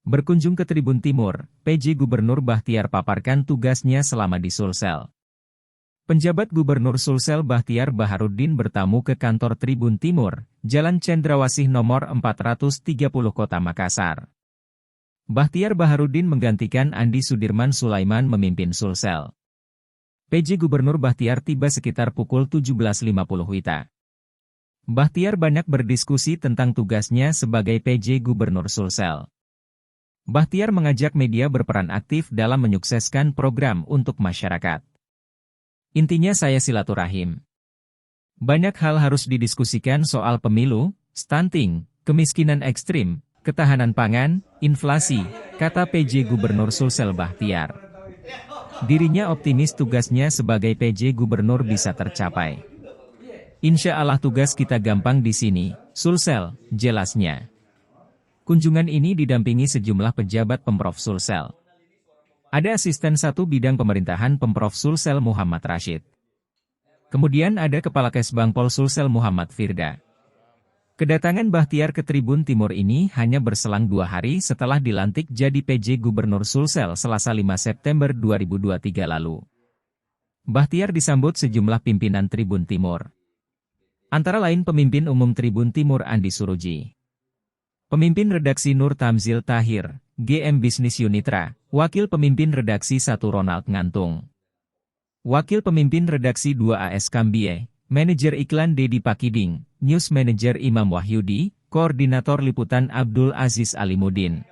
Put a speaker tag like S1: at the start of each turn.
S1: Berkunjung ke Tribun Timur, PJ Gubernur Bahtiar paparkan tugasnya selama di Sulsel. Penjabat Gubernur Sulsel Bahtiar Baharudin bertamu ke kantor Tribun Timur, Jalan Cendrawasih nomor 430 Kota Makassar. Bahtiar Baharudin menggantikan Andi Sudirman Sulaiman memimpin Sulsel. PJ Gubernur Bahtiar tiba sekitar pukul 17.50 WITA. Bahtiar banyak berdiskusi tentang tugasnya sebagai PJ Gubernur Sulsel. Bahtiar mengajak media berperan aktif dalam menyukseskan program untuk masyarakat. Intinya saya silaturahim. Banyak hal harus didiskusikan soal pemilu, stunting, kemiskinan ekstrim, ketahanan pangan, inflasi, kata PJ Gubernur Sulsel Bahtiar. Dirinya optimis tugasnya sebagai PJ Gubernur bisa tercapai. Insya Allah tugas kita gampang di sini, Sulsel, jelasnya. Kunjungan ini didampingi sejumlah pejabat Pemprov Sulsel. Ada asisten satu bidang pemerintahan Pemprov Sulsel Muhammad Rashid. Kemudian ada Kepala Kesbangpol Sulsel Muhammad Firda. Kedatangan Bahtiar ke Tribun Timur ini hanya berselang 2 hari setelah dilantik jadi PJ Gubernur Sulsel Selasa 5 September 2023 lalu. Bahtiar disambut sejumlah pimpinan Tribun Timur. Antara lain Pemimpin Umum Tribun Timur Andi Suruji. Pemimpin Redaksi Nur Tamzil Tahir, GM Bisnis Unitra, Wakil Pemimpin Redaksi 1 Ronald Ngantung. Wakil Pemimpin Redaksi 2 AS Kambie, Manajer Iklan Dedi Pakiding, News Manager Imam Wahyudi, Koordinator Liputan Abdul Aziz Alimudin.